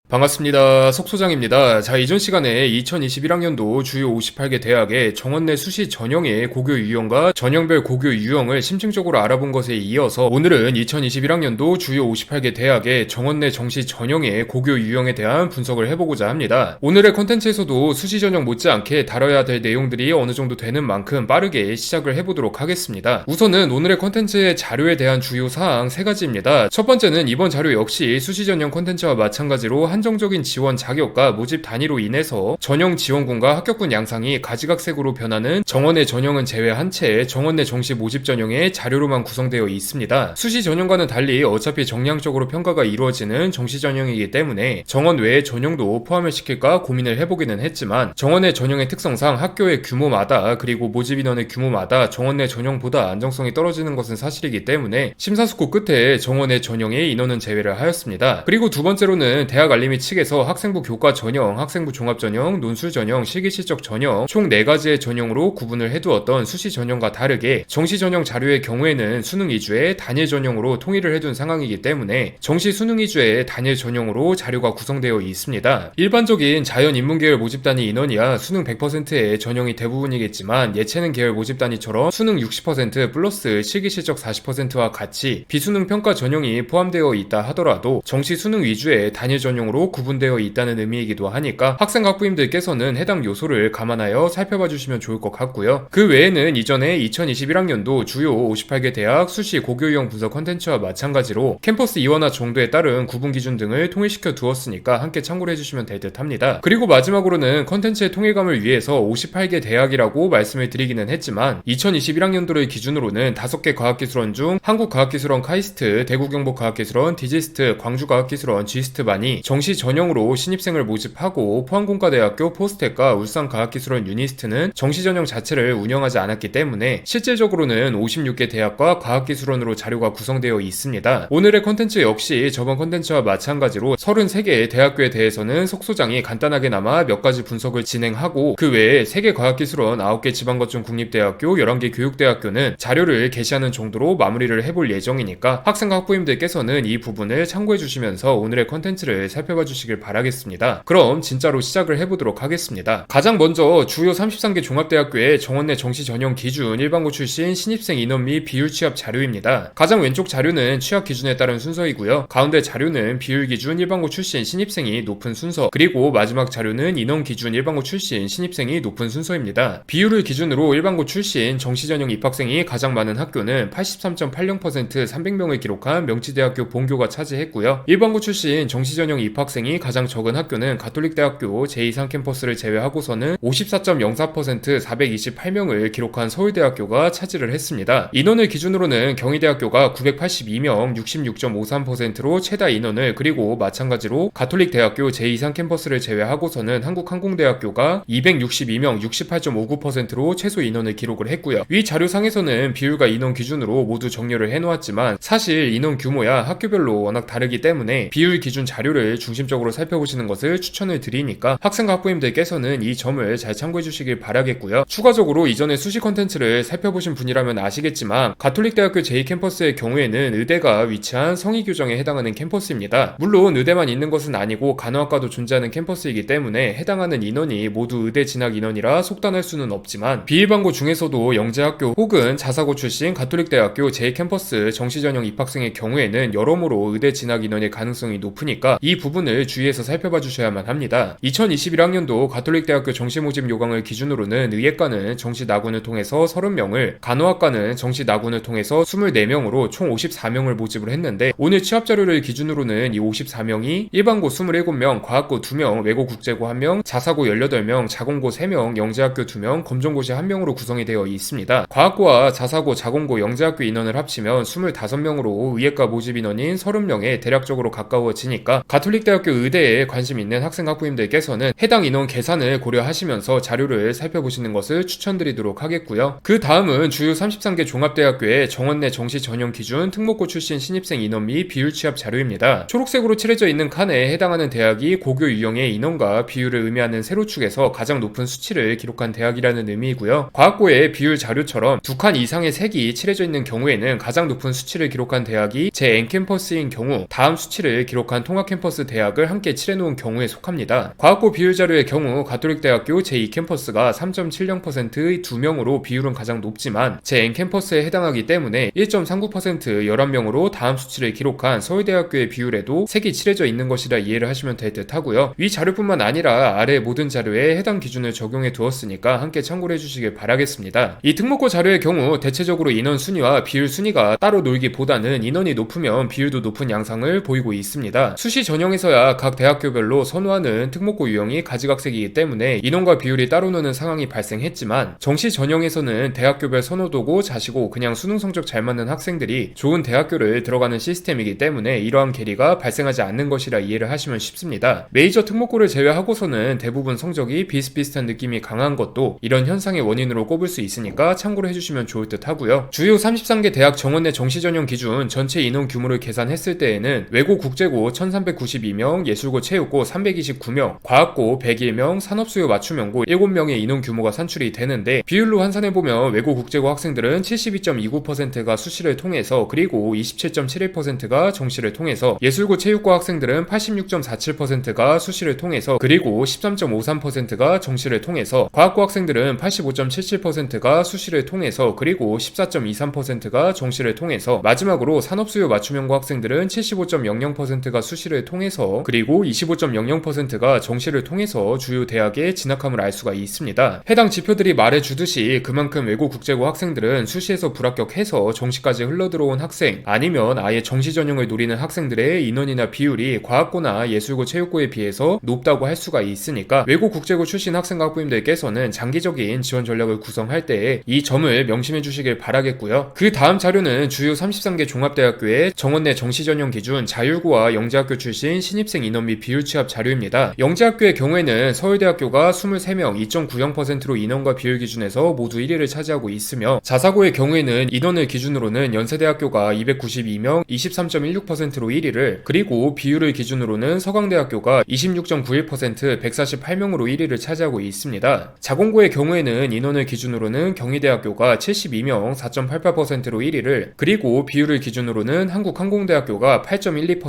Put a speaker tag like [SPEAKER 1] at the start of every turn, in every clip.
[SPEAKER 1] 반갑습니다. 석소장입니다. 자, 이전 시간에 2021학년도 주요 58개 대학의 정원 내 수시 전형의 고교 유형과 전형별 고교 유형을 심층적으로 알아본 것에 이어서 오늘은 2021학년도 주요 58개 대학의 정원 내 정시 전형의 고교 유형에 대한 분석을 해보고자 합니다. 오늘의 컨텐츠에서도 수시 전형 못지않게 다뤄야 될 내용들이 어느 정도 되는 만큼 빠르게 시작을 해보도록 하겠습니다. 우선은 오늘의 컨텐츠의 자료에 대한 주요 사항 3가지입니다. 첫 번째는 이번 자료 역시 수시 전형 컨텐츠와 마찬가지로 한정적인 지원 자격과 모집 단위로 인해서 전형 지원군과 합격군 양상이 가지각색으로 변하는 정원의 전형은 제외한 채 정원 내 정시 모집 전형의 자료로만 구성되어 있습니다. 수시 전형과는 달리 어차피 정량적으로 평가가 이루어지는 정시 전형이기 때문에 정원 외의 전형도 포함을 시킬까 고민을 해보기는 했지만 정원의 전형의 특성상 학교의 규모마다 그리고 모집 인원의 규모마다 정원 내 전형보다 안정성이 떨어지는 것은 사실이기 때문에 심사숙고 끝에 정원의 전형의 인원은 제외를 하였습니다. 그리고 두 번째로는 대학 알림 측에서 학생부 교과 전형, 학생부 종합 전형, 논술 전형, 실기실적 전형 총 4가지의 전형으로 구분을 해두었던 수시 전형과 다르게 정시 전형 자료의 경우에는 수능 위주의 단일 전형으로 통일을 해둔 상황이기 때문에 정시 수능 위주의 단일 전형으로 자료가 구성되어 있습니다. 일반적인 자연 인문 계열 모집 단위 인원이야 수능 100%의 전형이 대부분이겠지만 예체능 계열 모집 단위처럼 수능 60% 플러스 실기실적 40%와 같이 비수능 평가 전형이 포함되어 있다 하더라도 정시 수능 위주의 단일 전형으로 구분되어 있다는 의미이기도 하니까 학생 학부님들께서는 해당 요소를 감안하여 살펴봐 주시면 좋을 것 같고요. 그 외에는 이전에 2021학년도 주요 58개 대학 수시 고교 유형 분석 컨텐츠와 마찬가지로 캠퍼스 이원화 정도에 따른 구분 기준 등을 통일시켜 두었으니까 함께 참고를 해주시면 될 듯 합니다. 그리고 마지막으로는 컨텐츠의 통일감을 위해서 58개 대학이라고 말씀을 드리기는 했지만 2021학년도를 기준으로는 5개 과학기술원 중 한국과학기술원 카이스트, 대구경북과학기술원, 디지스트, 광주과학기술원, G스트반이 정시 전형으로 신입생을 모집하고 포항공과대학교 포스텍과 울산과학기술원 유니스트는 정시 전형 자체를 운영하지 않았기 때문에 실질적으로는 56개 대학과 과학기술원으로 자료가 구성되어 있습니다. 오늘의 컨텐츠 역시 저번 컨텐츠와 마찬가지로 33개의 대학교에 대해서는 석소장이 간단하게나마 몇 가지 분석을 진행하고 그 외에 3개 과학기술원, 9개 지방거점 국립대학교, 11개 교육대학교는 자료를 게시하는 정도로 마무리를 해볼 예정이니까 학생 학부님들께서는 이 부분을 참고해 주시면서 오늘의 컨텐츠를 살펴봐 주시길 바라겠습니다. 그럼 진짜로 시작을 해보도록 하겠습니다. 가장 먼저 주요 33개 종합대학교의 정원 내 정시 전형 기준 일반고 출신 신입생 인원 및 비율 취합 자료입니다. 가장 왼쪽 자료는 취합 기준에 따른 순서이고요. 가운데 자료는 비율 기준 일반고 출신 신입생이 높은 순서, 그리고 마지막 자료는 인원 기준 일반고 출신 신입생이 높은 순서입니다. 비율을 기준으로 일반고 출신 정시 전형 입학생이 가장 많은 학교는 83.80% 300명을 기록한 명지대학교 본교가 차지했고요. 일반고 출신 정시 전형 입학생이 가장 적은 학교는 가톨릭대학교 제2상 캠퍼스를 제외하고서는 54.04% 428명을 기록한 서울대학교가 차지를 했습니다. 인원을 기준으로는 경희대학교가 982명 66.53%로 최다 인원을, 그리고 마찬가지로 가톨릭대학교 제2상 캠퍼스를 제외하고서는 한국항공대학교가 262명 68.59%로 최소 인원을 기록을 했고요. 위 자료상에서는 비율과 인원 기준으로 모두 정렬을 해놓았지만 사실 인원 규모야 학교별로 워낙 다르기 때문에 비율 기준 자료를 중심적으로 살펴보시는 것을 추천을 드리니까 학생 학부님들께서는 이 점을 잘 참고해 주시길 바라겠고요. 추가적으로 이전에 수시 컨텐츠를 살펴보신 분이라면 아시겠지만 가톨릭대학교 제2캠퍼스의 경우에는 의대가 위치한 성의교정에 해당하는 캠퍼스입니다. 물론 의대만 있는 것은 아니고 간호학과도 존재하는 캠퍼스이기 때문에 해당하는 인원이 모두 의대 진학 인원이라 속단할 수는 없지만 비일반고 중에서도 영재학교 혹은 자사고 출신 가톨릭대학교 제2캠퍼스 정시전형 입학생의 경우에는 여러모로 의대 진학 인원의 가능성이 높으니까 이 부분을 주의해서 살펴봐 주셔야만 합니다. 2021학년도 가톨릭대학교 정시모집 요강을 기준으로는 의예과는 정시 나군을 통해서 30명을, 간호학과는 정시 나군을 통해서 24명으로 총 54명을 모집을 했는데 오늘 취합자료를 기준으로는 이 54명이 일반고 27명, 과학고 2명, 외고국제고 1명, 자사고 18명, 자공고 3명, 영재학교 2명, 검정고시 1명으로 구성이 되어 있습니다. 과학고와 자사고, 자공고, 영재학교 인원을 합치면 25명으로 의예과 모집 인원인 30명에 대략적으로 가까워지니까 가톨릭대학교 의대에 관심 있는 학생 학부님들께서는 해당 인원 계산을 고려하시면서 자료를 살펴보시는 것을 추천드리도록 하겠고요. 그 다음은 주요 33개 종합대학교의 정원 내 정시 전형 기준 특목고 출신 신입생 인원 및 비율 취합 자료입니다. 초록색으로 칠해져 있는 칸에 해당하는 대학이 고교 유형의 인원과 비율을 의미하는 세로축에서 가장 높은 수치를 기록한 대학이라는 의미이고요. 과학고의 비율 자료처럼 두 칸 이상의 색이 칠해져 있는 경우에는 가장 높은 수치를 기록한 대학이 제 N캠퍼스인 경우 다음 수치를 기록한 통합캠퍼스 대학을 함께 칠해놓은 경우에 속합니다. 과학고 비율 자료의 경우 가톨릭대학교 제2캠퍼스가 3.70%의 2명으로 비율은 가장 높지만 제-N캠퍼스에 해당하기 때문에 1.39% 11명으로 다음 수치를 기록한 서울대학교의 비율에도 색이 칠해져 있는 것이라 이해를 하시면 될 듯 하고요. 위 자료뿐만 아니라 아래 모든 자료에 해당 기준을 적용해 두었으니까 함께 참고를 해주시길 바라겠습니다. 이 특목고 자료의 경우 대체적으로 인원 순위와 비율 순위가 따로 놀기보다는 인원이 높으면 비율도 높은 양상을 보이고 있습니다. 수시 전형에서야 각 대학교별로 선호하는 특목고 유형이 가지각색이기 때문에 인원과 비율이 따로 노는 상황이 발생했지만 정시 전형에서는 대학교별 선호도고 자시고 그냥 수능 성적 잘 맞는 학생들이 좋은 대학교를 들어가는 시스템이기 때문에 이러한 괴리가 발생하지 않는 것이라 이해를 하시면 쉽습니다. 메이저 특목고를 제외하고서는 대부분 성적이 비슷비슷한 느낌이 강한 것도 이런 현상의 원인으로 꼽을 수 있으니까 참고를 해주시면 좋을 듯 하고요. 주요 33개 대학 정원내 정시 전형 기준 전체 인원 규모를 계산했을 때에는 외고 국제고 1392명, 예술고 체육고 329명, 과학고 101명, 산업수요 맞춤형고 7명의 인원 규모가 산출이 되는데 비율로 환산해보면 외고 국제고 학생들은 72.29%가 수시를 통해서 그리고 27.71%가 정시를 통해서 예술고 체육고 학생들은 86.47%가 수시를 통해서 그리고 13.53%가 정시를 통해서 과학고 학생들은 85.77%가 수시를 통해서 그리고 14.23%가 정시를 통해서 마지막으로 산업수요 맞춤형고 학생들은 75.00%가 수시를 통해서 그리고 25.00%가 정시를 통해서 주요 대학에 진학함을 알 수가 있습니다. 해당 지표들이 말해주듯이 그만큼 외고 국제고 학생들은 수시에서 불합격해서 정시까지 흘러들어온 학생 아니면 아예 정시 전형을 노리는 학생들의 인원이나 비율이 과학고나 예술고 체육고에 비해서 높다고 할 수가 있으니까 외고 국제고 출신 학생과 학부모님들께서는 장기적인 지원 전략을 구성할 때 이 점을 명심해 주시길 바라겠고요. 그 다음 자료는 주요 33개 종합대학교의 정원내 정시 전형 기준 자율고와 영재학교 출신 신입생 인원 및 비율 취합 자료입니다. 영재학교의 경우에는 서울대학교가 23명 2.90%로 인원과 비율 기준에서 모두 1위를 차지하고 있으며 자사고의 경우에는 인원을 기준으로는 연세대학교가 292명 23.16%로 1위를 그리고 비율을 기준으로는 서강대학교가 26.91% 148명으로 1위를 차지하고 있습니다. 자공고의 경우에는 인원을 기준으로는 경희대학교가 72명 4.88%로 1위를 그리고 비율을 기준으로는 한국항공대학교가 8.12%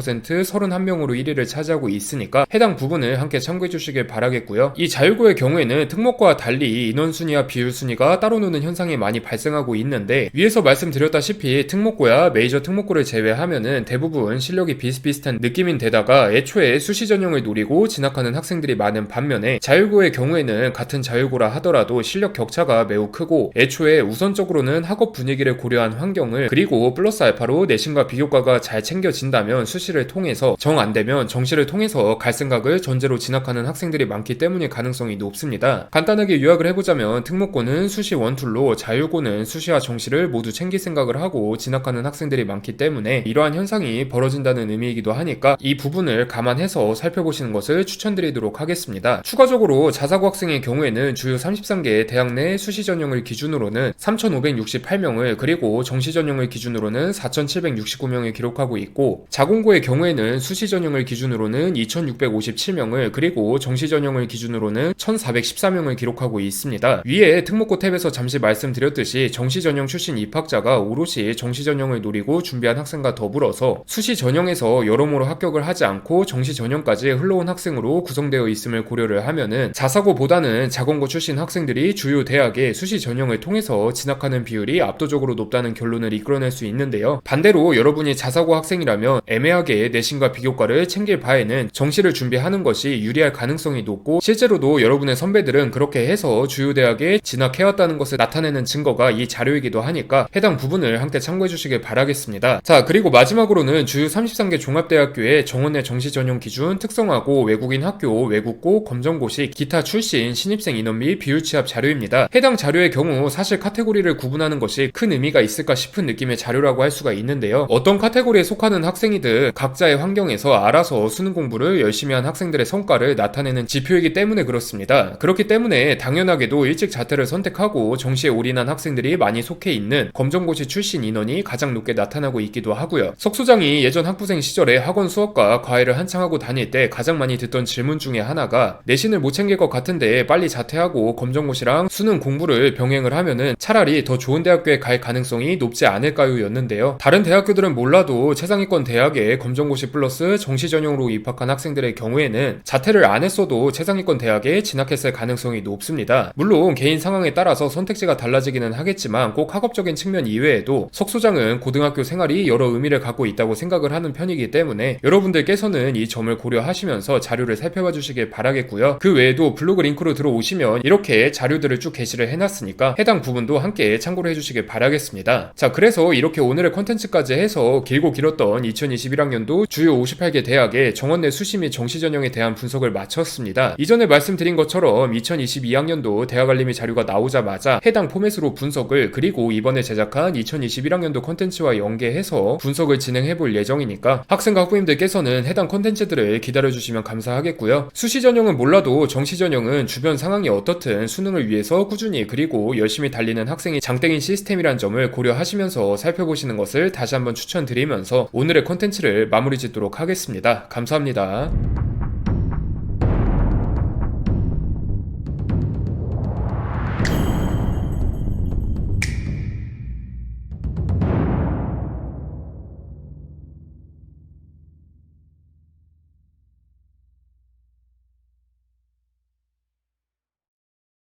[SPEAKER 1] 31명으로 1위를 차지하고 있으니까 해당 부분을 함께 참고해 주시길 바라겠고요. 이 자율고의 경우에는 특목고와 달리 인원 순위와 비율 순위가 따로 노는 현상이 많이 발생하고 있는데 위에서 말씀드렸다시피 특목고야 메이저 특목고를 제외하면은 대부분 실력이 비슷비슷한 느낌인데다가 애초에 수시 전형을 노리고 진학하는 학생들이 많은 반면에 자율고의 경우에는 같은 자율고라 하더라도 실력 격차가 매우 크고 애초에 우선적으로는 학업 분위기를 고려한 환경을 그리고 플러스 알파로 내신과 비교과가 잘 챙겨진다면 수시를 통해서 정 안되면 정시를 통해서 갈 생각을 전제로 진학하는 학생들이 많기 때문일 가능성이 높습니다. 간단하게 요약을 해보자면 특목고는 수시 원툴로 자율고는 수시와 정시를 모두 챙길 생각을 하고 진학하는 학생들이 많기 때문에 이러한 현상이 벌어진다는 의미이기도 하니까 이 부분을 감안해서 살펴보시는 것을 추천드리도록 하겠습니다. 추가적으로 자사고 학생의 경우에는 주요 33개 대학 내 수시 전형을 기준으로는 3,568명을 그리고 정시 전형을 기준으로는 4,769명을 기록하고 있고 자공고의 경우에는 수시 전형을 기준으로는 2,657명을 그리고 정시 전형을 기준으로는 1,414명을 기록하고 있습니다. 위에 특목고 탭에서 잠시 말씀드렸듯이 정시 전형 출신 입학자가 오롯이 정시 전형을 노리고 준비한 학생과 더불어서 수시 전형에서 여러모로 합격을 하지 않고 정시 전형까지 흘러온 학생으로 구성되어 있음을 고려를 하면은 자사고보다는 자공고 출신 학생들이 주요 대학에 수시 전형을 통해서 진학하는 비율이 압도적으로 높다는 결론을 이끌어낼 수 있는데요. 반대로 여러분이 자사고 학생이라면 애매하게 내신과 비교과를 챙길 바에는 정시를 준비하는 것이 유리할 가능성이 높고 실제로도 여러분의 선배들은 그렇게 해서 주요 대학에 진학해왔다는 것을 나타내는 증거가 이 자료이기도 하니까 해당 부분을 함께 참고해 주시길 바라겠습니다. 자, 그리고 마지막으로는 주요 33개 종합대학교의 정원내 정시 전형 기준 특성화고 외국인 학교 외국고 검정고시 기타 출신 신입생 인원 및 비율 취합 자료입니다. 해당 자료의 경우 사실 카테고리를 구분하는 것이 큰 의미가 있을까 싶은 느낌의 자료라고 할 수가 있는데요. 어떤 카테고리에 속하는 학생이든 각자의 환경에서 알아서 수능 공부를 열심히 한 학생들의 성과를 나타내는 지표이기 때문에 그렇습니다. 그렇기 때문에 당연하게도 일찍 자퇴를 선택하고 정시에 올인한 학생들이 많이 속해 있는 검정고시 출신 인원이 가장 높게 나타나고 있기도 하고요. 석 소장이 예전 학부생 시절에 학원 수업과 과외를 한창 하고 다닐 때 가장 많이 듣던 질문 중에 하나가 내신을 못 챙길 것 같은데 빨리 자퇴하고 검정고시랑 수능 공부를 병행을 하면은 차라리 더 좋은 대학교에 갈 가능성이 높지 않을까요? 였는데요. 다른 대학교들은 몰라도 최상위권 대학에 검정고시 플러스 정시 전형으로 입학한 학생들의 경우에는 자퇴를 안 했어도 최상위권 대학에 진학했을 가능성이 높습니다. 물론 개인 상황에 따라서 선택지가 달라지기는 하겠지만 꼭 학업적인 측면 이외에도 석소장은 고등학교 생활이 여러 의미를 갖고 있다고 생각을 하는 편이기 때문에 여러분들께서는 이 점을 고려하시면서 자료를 살펴봐 주시길 바라겠고요. 그 외에도 블로그 링크로 들어오시면 이렇게 자료들을 쭉 게시를 해놨으니까 해당 부분도 함께 참고를 해주시길 바라겠습니다. 자, 그래서 이렇게 오늘의 컨텐츠까지 해서 길고 길었던 2021학년도 주요 58개 대학의 정원 내 수시 및 정시 전형에 대한 분석을 마쳤습니다. 이전에 말씀드린 것처럼 2022학년도 대학 알림이 자료가 나오자마자 해당 포맷으로 분석을, 그리고 이번에 제작한 2021학년도 컨텐츠와 연계해서 분석을 진행해 볼 예정이니까 학생과 학부모님들께서는 해당 컨텐츠들을 기다려주시면 감사하겠고요. 수시 전형은 몰라도 정시 전형은 주변 상황이 어떻든 수능을 위해서 꾸준히 그리고 열심히 달리는 학생이 장땡인 시스템이란 점을 고려하시면서 살펴보시는 것을 다시 한번 추천드리면서 오늘의 컨텐츠를 마무리 짓도록 하겠습니다. 감사합니다.